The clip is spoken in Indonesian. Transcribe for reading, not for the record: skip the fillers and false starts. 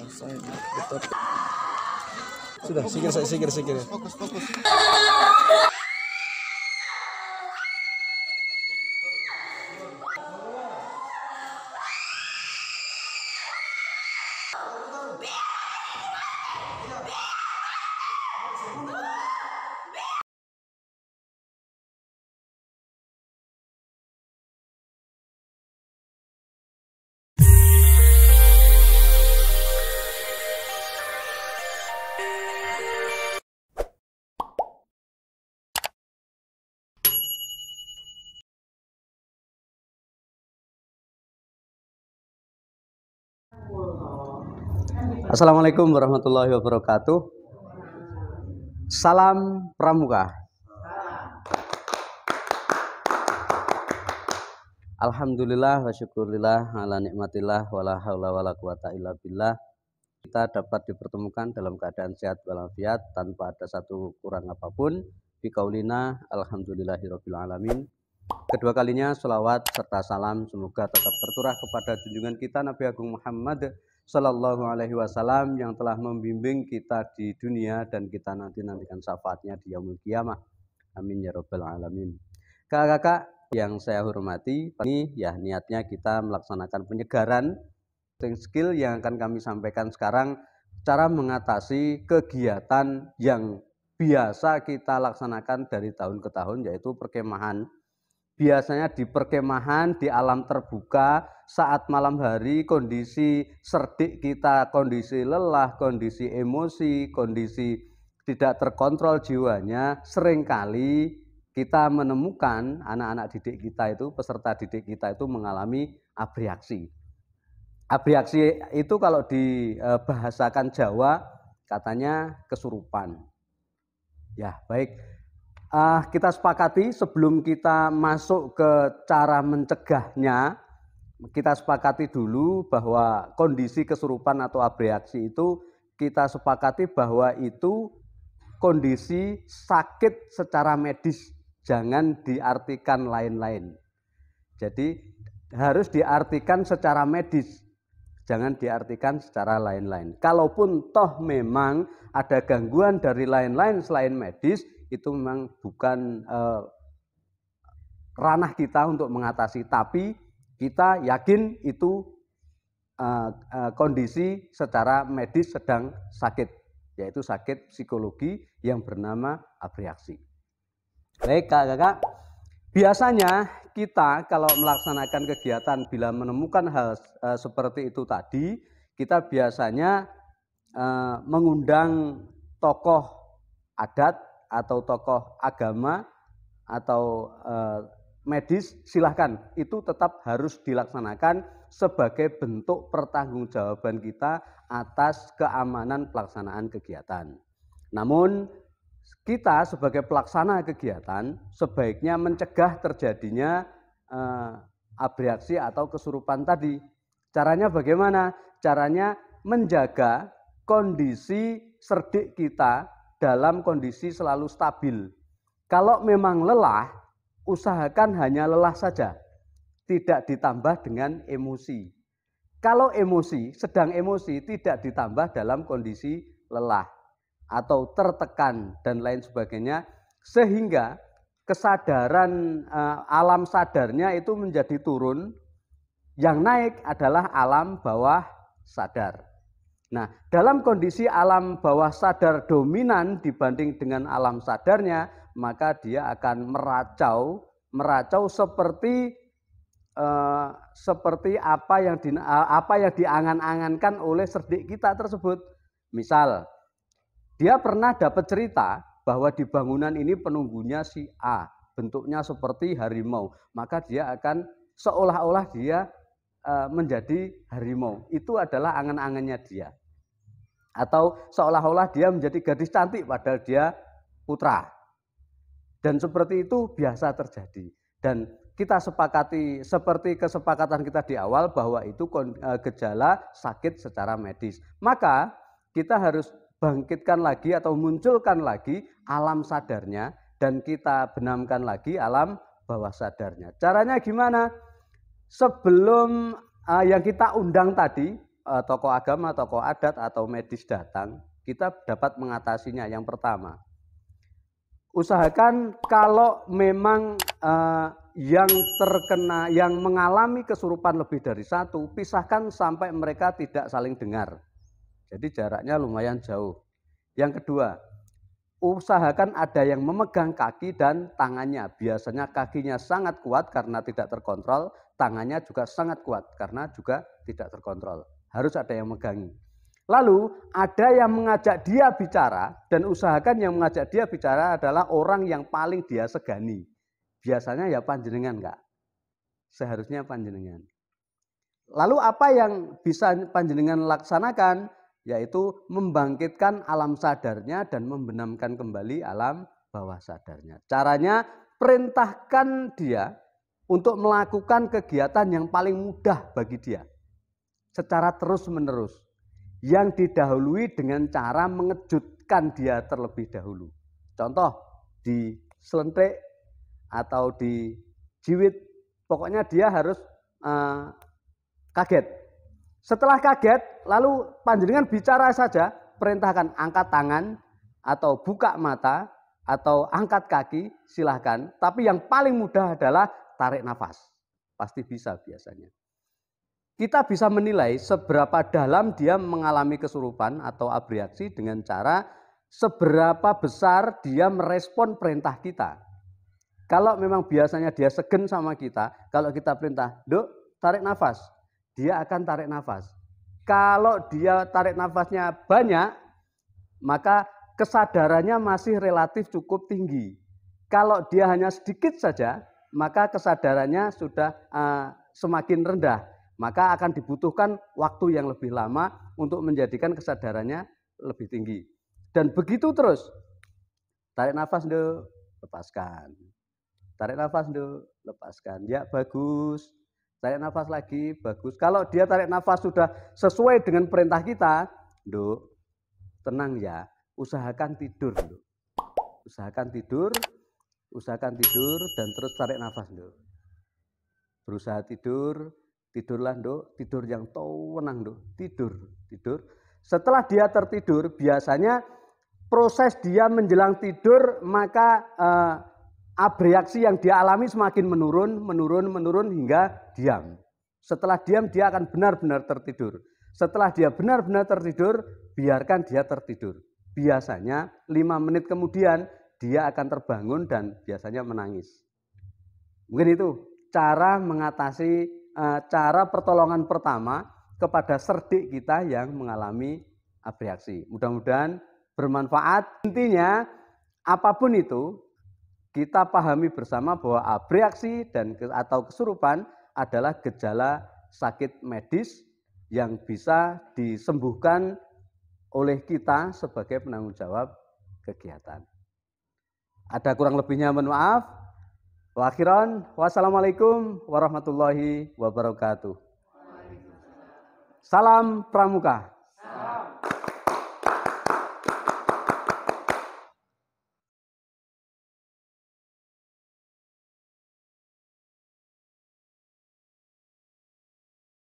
Sudah, sikir. Fokus. Assalamualaikum warahmatullahi wabarakatuh. Salam Pramuka. Alhamdulillah wa syukurillah ala nikmatillah wala haula wala quwata illa billah. Kita dapat dipertemukan dalam keadaan sehat walafiat tanpa ada satu kurang apapun. Biqaulina alhamdulillahirabbil alamin. Kedua kalinya sholawat serta salam semoga tetap tercurah kepada junjungan kita Nabi Agung Muhammad Sallallahu Alaihi Wasallam yang telah membimbing kita di dunia dan kita nantikan syafaatnya di yaumul qiyamah. Amin ya rabbal alamin. Kakak-kakak yang saya hormati, ini ya niatnya kita melaksanakan penyegaran skill yang akan kami sampaikan sekarang, cara mengatasi kegiatan yang biasa kita laksanakan dari tahun ke tahun, yaitu perkemahan. Biasanya di perkemahan, di alam terbuka, saat malam hari kondisi serdik kita, kondisi lelah, kondisi emosi, kondisi tidak terkontrol jiwanya, seringkali kita menemukan anak-anak didik kita itu, peserta didik kita itu mengalami abreaksi. Abreaksi itu kalau dibahasakan Jawa katanya kesurupan. Ya, baik. Kita sepakati sebelum kita masuk ke cara mencegahnya, kita sepakati dulu bahwa kondisi kesurupan atau abreaksi itu kita sepakati bahwa itu kondisi sakit secara medis, jangan diartikan lain-lain. Jadi harus diartikan secara medis, jangan diartikan secara lain-lain. Kalaupun toh memang ada gangguan dari lain-lain selain medis, itu memang bukan ranah kita untuk mengatasi, tapi kita yakin itu kondisi secara medis sedang sakit, yaitu sakit psikologi yang bernama abreaksi. Baik kakak-kakak, biasanya kita kalau melaksanakan kegiatan bila menemukan hal seperti itu tadi, kita biasanya mengundang tokoh adat atau tokoh agama atau medis, silahkan, itu tetap harus dilaksanakan sebagai bentuk pertanggungjawaban kita atas keamanan pelaksanaan kegiatan. Namun kita sebagai pelaksana kegiatan sebaiknya mencegah terjadinya abreaksi atau kesurupan tadi. Caranya bagaimana? Caranya menjaga kondisi serdik kita dalam kondisi selalu stabil. Kalau memang lelah, usahakan hanya lelah saja, tidak ditambah dengan emosi. Kalau emosi, sedang emosi, tidak ditambah dalam kondisi lelah atau tertekan dan lain sebagainya, sehingga kesadaran alam sadarnya itu menjadi turun. Yang naik adalah alam bawah sadar. Nah, dalam kondisi alam bawah sadar dominan dibanding dengan alam sadarnya, maka dia akan meracau seperti apa yang diangan-angankan oleh serdik kita tersebut. Misal, dia pernah dapat cerita bahwa di bangunan ini penunggunya si A, bentuknya seperti harimau, maka dia akan seolah-olah dia menjadi harimau. Itu adalah angan-angannya dia. Atau seolah-olah dia menjadi gadis cantik padahal dia putra. Dan seperti itu biasa terjadi. Dan kita sepakati seperti kesepakatan kita di awal bahwa itu gejala sakit secara medis. Maka kita harus bangkitkan lagi atau munculkan lagi alam sadarnya dan kita benamkan lagi alam bawah sadarnya. Caranya gimana? Sebelum yang kita undang tadi, tokoh agama, tokoh adat atau medis datang, kita dapat mengatasinya. Yang pertama, usahakan kalau memang yang mengalami kesurupan lebih dari satu, pisahkan sampai mereka tidak saling dengar. Jadi jaraknya lumayan jauh. Yang kedua, usahakan ada yang memegang kaki dan tangannya. Biasanya kakinya sangat kuat karena tidak terkontrol, tangannya juga sangat kuat karena juga tidak terkontrol. Harus ada yang megangi. Lalu ada yang mengajak dia bicara, dan usahakan yang mengajak dia bicara adalah orang yang paling dia segani. Biasanya ya panjenengan, Kak. Seharusnya panjenengan. Lalu apa yang bisa panjenengan laksanakan? Yaitu membangkitkan alam sadarnya dan membenamkan kembali alam bawah sadarnya. Caranya perintahkan dia untuk melakukan kegiatan yang paling mudah bagi dia. Secara terus-menerus. Yang didahului dengan cara mengejutkan dia terlebih dahulu. Contoh, diselentik atau dijiwit, pokoknya dia harus kaget. Setelah kaget, lalu panjenengan bicara saja, perintahkan angkat tangan atau buka mata atau angkat kaki, silahkan. Tapi yang paling mudah adalah tarik nafas. Pasti bisa biasanya. Kita bisa menilai seberapa dalam dia mengalami kesurupan atau abreaksi dengan cara seberapa besar dia merespon perintah kita. Kalau memang biasanya dia segen sama kita, kalau kita perintah, "Duk, tarik nafas," dia akan tarik nafas. Kalau dia tarik nafasnya banyak, maka kesadarannya masih relatif cukup tinggi. Kalau dia hanya sedikit saja, maka kesadarannya sudah semakin rendah. Maka akan dibutuhkan waktu yang lebih lama untuk menjadikan kesadarannya lebih tinggi. Dan begitu terus. Tarik nafas, Nduk, lepaskan. Tarik nafas, Nduk, lepaskan. Ya, bagus. Tarik nafas lagi, bagus. Kalau dia tarik nafas sudah sesuai dengan perintah kita, Nduk, tenang ya, usahakan tidur, Nduk. Usahakan tidur dan terus tarik nafas, Nduk. Berusaha tidur. Tidurlah, Nduk, tidur yang tenang, Nduk. Tidur. Setelah dia tertidur, biasanya proses dia menjelang tidur, maka abreaksi yang dia alami semakin menurun hingga diam. Setelah diam, dia akan benar-benar tertidur. Setelah dia benar-benar tertidur, biarkan dia tertidur. Biasanya 5 menit kemudian, dia akan terbangun dan biasanya menangis. Mungkin itu cara mengatasi cara pertolongan pertama kepada cerdik kita yang mengalami abreaksi. Mudah-mudahan bermanfaat. Intinya apapun itu kita pahami bersama bahwa abreaksi atau kesurupan adalah gejala sakit medis yang bisa disembuhkan oleh kita sebagai penanggung jawab kegiatan. Ada kurang lebihnya mohon maaf. Wa akhiran, wassalamualaikum warahmatullahi wabarakatuh. Salam Pramuka.